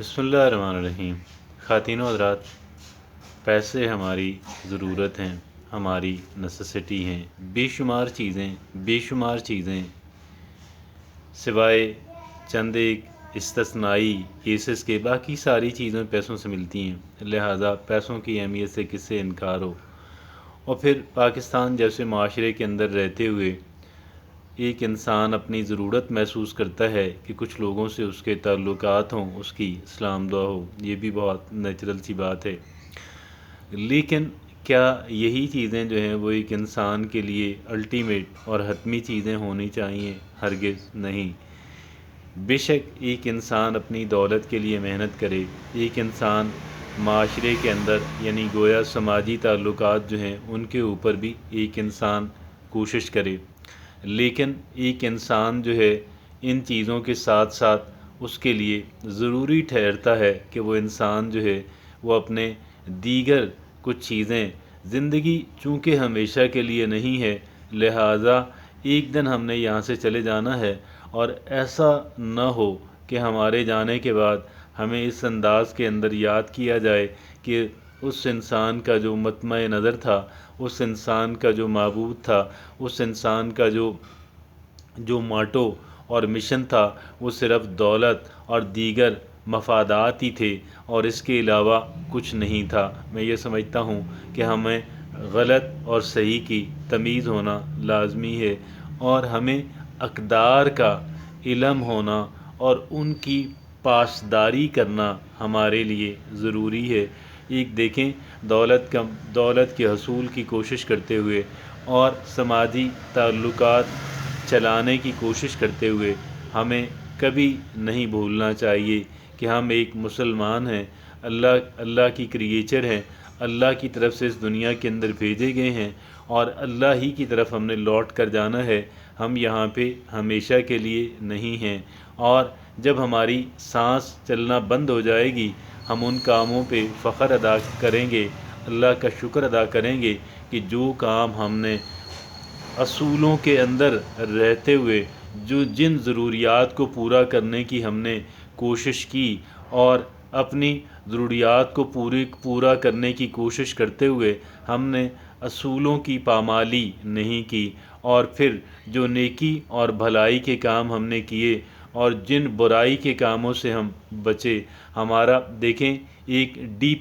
بسم اللہ الرحمن الرحیم۔ خواتین و حضرات، پیسے ہماری ضرورت ہیں، ہماری نیسیسٹی ہیں۔ بے شمار چیزیں سوائے چند ایک استثنائی کیسز کے باقی ساری چیزیں پیسوں سے ملتی ہیں، لہٰذا پیسوں کی اہمیت سے کس سے انکار ہو۔ اور پھر پاکستان جیسے معاشرے کے اندر رہتے ہوئے ایک انسان اپنی ضرورت محسوس کرتا ہے کہ کچھ لوگوں سے اس کے تعلقات ہوں، اس کی سلام دعا ہو، یہ بھی بہت نیچرل سی بات ہے۔ لیکن کیا یہی چیزیں جو ہیں وہ ایک انسان کے لیے الٹیمیٹ اور حتمی چیزیں ہونی چاہیے؟ ہرگز نہیں۔ بے شک ایک انسان اپنی دولت کے لیے محنت کرے، ایک انسان معاشرے کے اندر یعنی گویا سماجی تعلقات جو ہیں ان کے اوپر بھی ایک انسان کوشش کرے، لیکن ایک انسان جو ہے ان چیزوں کے ساتھ ساتھ اس کے لیے ضروری ٹھہرتا ہے کہ وہ انسان جو ہے وہ اپنے دیگر کچھ چیزیں، زندگی چونکہ ہمیشہ کے لیے نہیں ہے، لہٰذا ایک دن ہم نے یہاں سے چلے جانا ہے، اور ایسا نہ ہو کہ ہمارے جانے کے بعد ہمیں اس انداز کے اندر یاد کیا جائے کہ اس انسان کا جو مطمع نظر تھا، اس انسان کا جو معبود تھا، اس انسان کا جو ماٹو اور مشن تھا، وہ صرف دولت اور دیگر مفادات ہی تھے اور اس کے علاوہ کچھ نہیں تھا۔ میں یہ سمجھتا ہوں کہ ہمیں غلط اور صحیح کی تمیز ہونا لازمی ہے، اور ہمیں اقدار کا علم ہونا اور ان کی پاسداری کرنا ہمارے لیے ضروری ہے۔ ایک دیکھیں، دولت کے حصول کی کوشش کرتے ہوئے اور سماجی تعلقات چلانے کی کوشش کرتے ہوئے ہمیں کبھی نہیں بھولنا چاہیے کہ ہم ایک مسلمان ہیں، اللہ کی کریچر ہیں، اللہ کی طرف سے اس دنیا کے اندر بھیجے گئے ہیں، اور اللہ ہی کی طرف ہم نے لوٹ کر جانا ہے۔ ہم یہاں پہ ہمیشہ کے لیے نہیں ہیں، اور جب ہماری سانس چلنا بند ہو جائے گی، ہم ان کاموں پہ فخر ادا کریں گے، اللہ کا شکر ادا کریں گے کہ جو کام ہم نے اصولوں کے اندر رہتے ہوئے جن ضروریات کو پورا کرنے کی ہم نے کوشش کی اور اپنی ضروریات کو پورا کرنے کی کوشش کرتے ہوئے ہم نے اصولوں کی پامالی نہیں کی، اور پھر جو نیکی اور بھلائی کے کام ہم نے کیے اور جن برائی کے کاموں سے ہم بچے، ہمارا دیکھیں ایک ڈی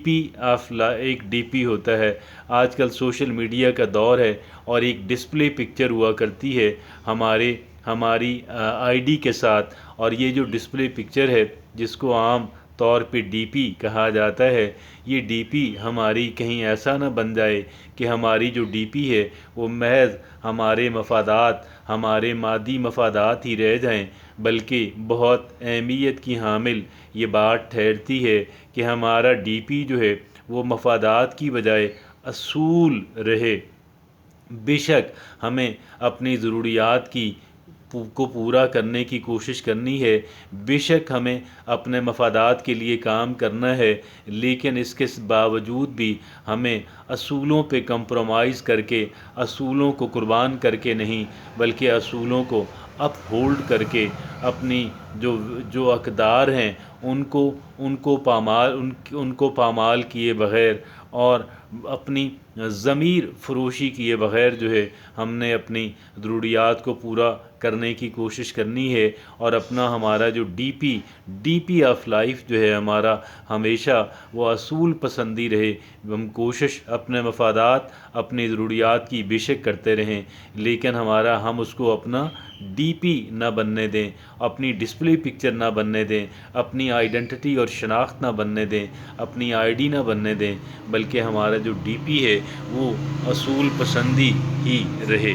پی ہوتا ہے۔ آج کل سوشل میڈیا کا دور ہے، اور ایک ڈسپلے پکچر ہوا کرتی ہے ہماری آئی ڈی کے ساتھ، اور یہ جو ڈسپلے پکچر ہے جس کو عام طور پہ ڈی پی کہا جاتا ہے، یہ ڈی پی ہماری کہیں ایسا نہ بن جائے کہ ہماری جو ڈی پی ہے وہ محض ہمارے مفادات، ہمارے مادی مفادات ہی رہ جائیں، بلکہ بہت اہمیت کی حامل یہ بات ٹھہرتی ہے کہ ہمارا ڈی پی جو ہے وہ مفادات کی بجائے اصول رہے۔ بے شک ہمیں اپنی ضروریات کو پورا کرنے کی کوشش کرنی ہے، بے شک ہمیں اپنے مفادات کے لیے کام کرنا ہے، لیکن اس کے باوجود بھی ہمیں اصولوں پہ کمپرومائز کر کے، اصولوں کو قربان کر کے نہیں، بلکہ اصولوں کو اپ ہولڈ کر کے اپنی جو اقدار ہیں ان کو پامال کیے بغیر اور اپنی ضمیر فروشی کیے بغیر جو ہے ہم نے اپنی ضروریات کو پورا کرنے کی کوشش کرنی ہے، اور ہمارا جو ڈی پی آف لائف جو ہے ہمارا ہمیشہ وہ اصول پسندی رہے۔ ہم کوشش اپنے مفادات، اپنی ضروریات کی بے شک کرتے رہیں، لیکن ہم اس کو اپنا ڈی پی نہ بننے دیں، اپنی ڈسپلے پکچر نہ بننے دیں، اپنی آئیڈنٹی اور شناخت نہ بننے دیں، اپنی آئی ڈی نہ بننے دیں، بلکہ ہمارا جو ڈی پی ہے وہ اصول پسندی ہی رہے۔